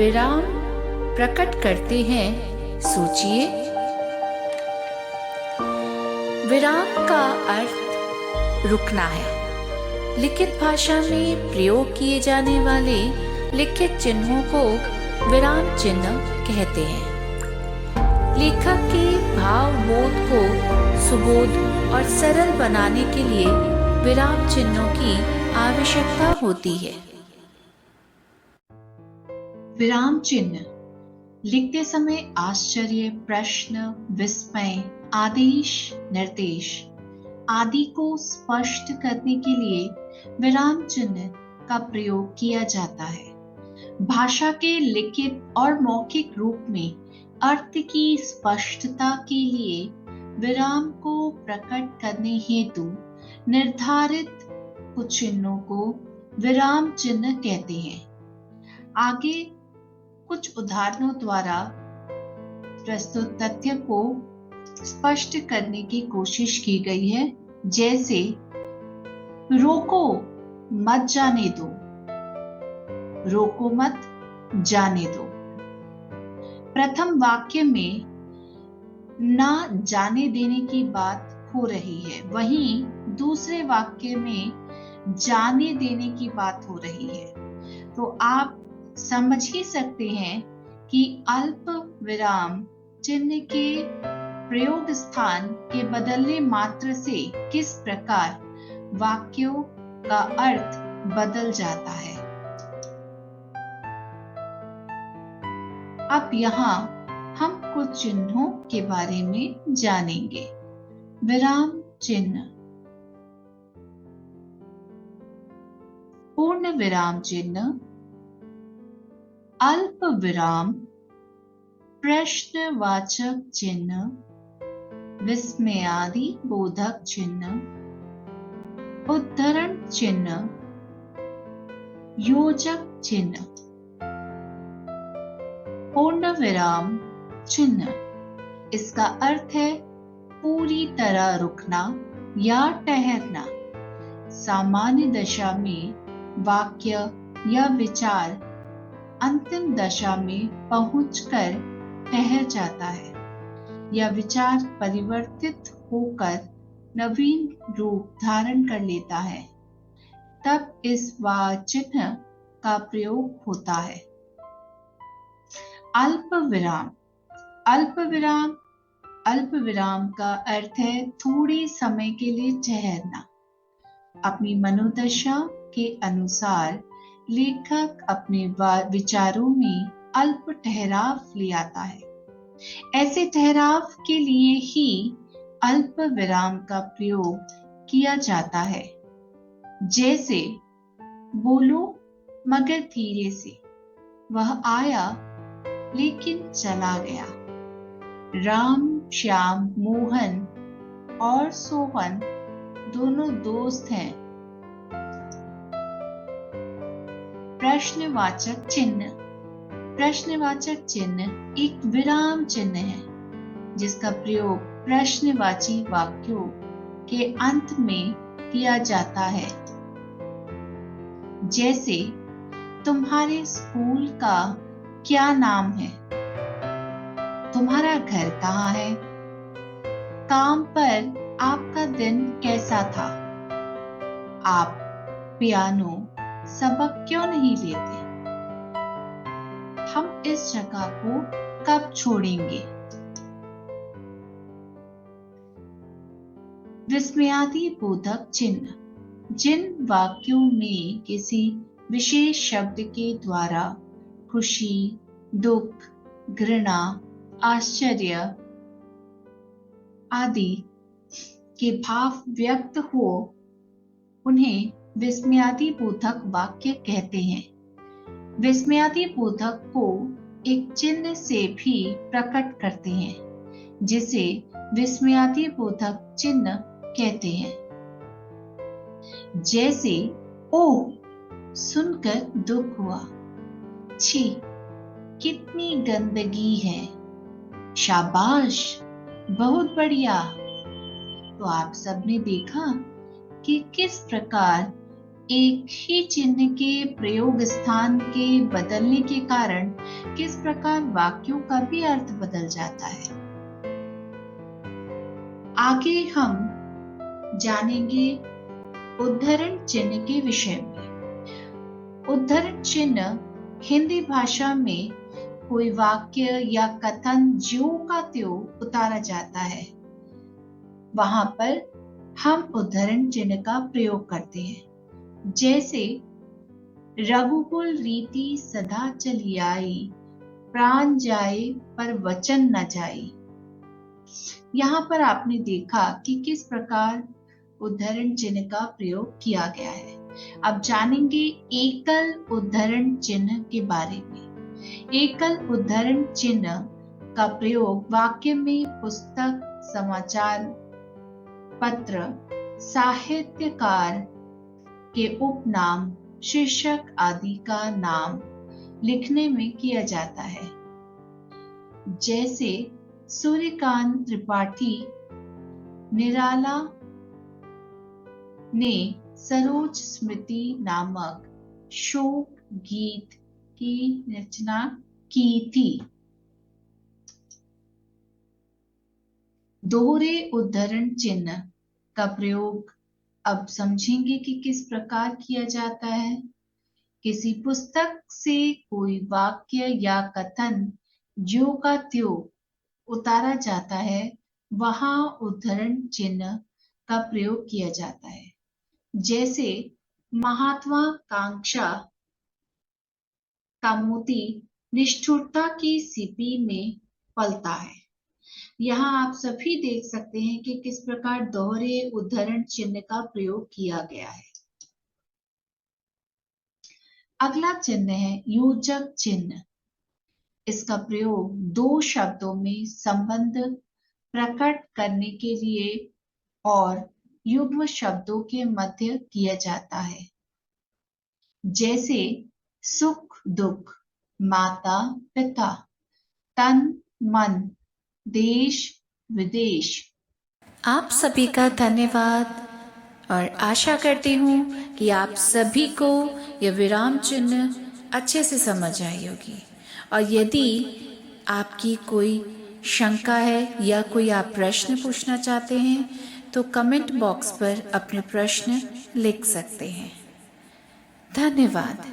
विराम प्रकट करते हैं, सोचिए। विराम का अर्थ रुकना है। लिखित भाषा में प्रयोग किए जाने वाले लिखित चिन्हों को विराम चिन्ह कहते हैं। लेखक के भावबोध को सुबोध और सरल बनाने के लिए विराम चिन्हों की आवश्यकता होती है। विराम चिन्ह लिखते समय आश्चर्य, प्रश्न, विस्मय, आदेश, निर्देश आदि को स्पष्ट करने के लिए विराम चिन्ह का प्रयोग किया जाता है। भाषा के लिखित और मौखिक रूप में अर्थ की स्पष्टता के लिए विराम को प्रकट करने हेतु निर्धारित कुछ चिन्हों को विराम चिन्ह कहते हैं। आगे कुछ उदाहरणों द्वारा प्रस्तुत तथ्य को स्पष्ट करने की कोशिश की गई है, जैसे रोको मत जाने दो, रोको मत जाने दो। प्रथम वाक्य में ना जाने देने की बात हो रही है, वहीं दूसरे वाक्य में जाने देने की बात हो रही है। तो आप समझ ही सकते हैं कि अल्प विराम चिन्ह के प्रयोग स्थान के बदलने मात्र से किस प्रकार वाक्यों का अर्थ बदल जाता है। अब यहाँ हम कुछ चिन्हों के बारे में जानेंगे। विराम चिन्ह, पूर्ण विराम चिन्ह, अल्प विराम, प्रश्नवाचक चिन्ह, विस्मयादि बोधक चिन्ह, उद्धरण चिन्ह, योजक चिन्ह। पूर्ण विराम चिन्ह, इसका अर्थ है पूरी तरह रुकना या ठहरना। सामान्य दशा में वाक्य या विचार अंतिम दशा में पहुंचकर ठहर जाता है या विचार परिवर्तित होकर नवीन रूप धारण कर लेता है, तब इस चिन्ह का प्रयोग होता है। अल्प विराम, अल्प विराम का अर्थ है थोड़े समय के लिए ठहरना। अपनी मनोदशा के अनुसार लेखक अपने विचारों में अल्प ठहराव ले आता है। ऐसे ठहराव के लिए ही अल्प विराम का प्रयोग किया जाता है, जैसे बोलो मगर धीरे से, वह आया लेकिन चला गया। राम, श्याम, मोहन और सोहन दोनों दोस्त हैं। प्रश्नवाचक चिन्ह, प्रश्नवाचक चिन्ह एक विराम चिन्ह है जिसका प्रयोग प्रश्नवाची वाक्यों के अंत में किया जाता है, जैसे तुम्हारे स्कूल का क्या नाम है, तुम्हारा घर कहाँ है, काम पर आपका दिन कैसा था, आप पियानो सबक क्यों नहीं लेते, हम इस जगह को कब छोड़ेंगे। विस्मयादि बोधक चिन्ह, जिन वाक्यों में किसी विशेष शब्द के द्वारा खुशी, दुख, घृणा, आश्चर्य आदि के भाव व्यक्त हो, उन्हें विस्मयादि बोधक वाक्य कहते हैं। विस्मयादि बोधक को एक चिन्ह से भी प्रकट करते हैं, जिसे विस्मयादि बोधक चिन्ह कहते हैं। जैसे ओह, सुनकर दुख हुआ, छी कितनी गंदगी है, शाबाश बहुत बढ़िया। तो आप सबने देखा कि किस प्रकार एक ही चिन्ह के प्रयोग स्थान के बदलने के कारण किस प्रकार वाक्यों का भी अर्थ बदल जाता है। आगे हम जानेंगे उद्धरण चिन्ह के विषय में। उद्धरण चिन्ह हिंदी भाषा में कोई वाक्य या कथन ज्यों का त्यों उतारा जाता है, वहां पर हम उद्धरण चिन्ह का प्रयोग करते हैं। जैसे रघुकुल रीति सदा चली आई, प्राण जाए पर वचन न जाए। यहाँ पर आपने देखा कि किस प्रकार उद्धरण चिन्ह का प्रयोग किया गया है। अब जानेंगे एकल उद्धरण चिन्ह के बारे में। एकल उद्धरण चिन्ह का प्रयोग वाक्य में पुस्तक, समाचार पत्र, साहित्यकार के उपनाम, शीर्षक आदि का नाम लिखने में किया जाता है। जैसे सूर्यकांत त्रिपाठी निराला ने सरोज स्मृति नामक शोक गीत की रचना की थी। दोहरे उद्धरण चिन्ह का प्रयोग अब समझेंगे कि किस प्रकार किया जाता है। किसी पुस्तक से कोई वाक्य या कथन ज्यों का त्यों उतारा जाता है, वहां उद्धरण चिन्ह का प्रयोग किया जाता है। जैसे महात्वाकांक्षा का मोती निष्ठुरता की सीपी में पलता है। यहाँ आप सभी देख सकते हैं कि किस प्रकार दोहरे उद्धरण चिन्ह का प्रयोग किया गया है। अगला चिन्ह है योजक चिन्ह। इसका प्रयोग दो शब्दों में संबंध प्रकट करने के लिए और युग्म शब्दों के मध्य किया जाता है। जैसे सुख दुख, माता पिता, तन मन, देश विदेश। आप सभी का धन्यवाद और आशा करती हूँ कि आप सभी को यह विराम चिन्ह अच्छे से समझ आई होगी। और यदि आपकी कोई शंका है या कोई आप प्रश्न पूछना चाहते हैं तो कमेंट बॉक्स पर अपने प्रश्न लिख सकते हैं। धन्यवाद।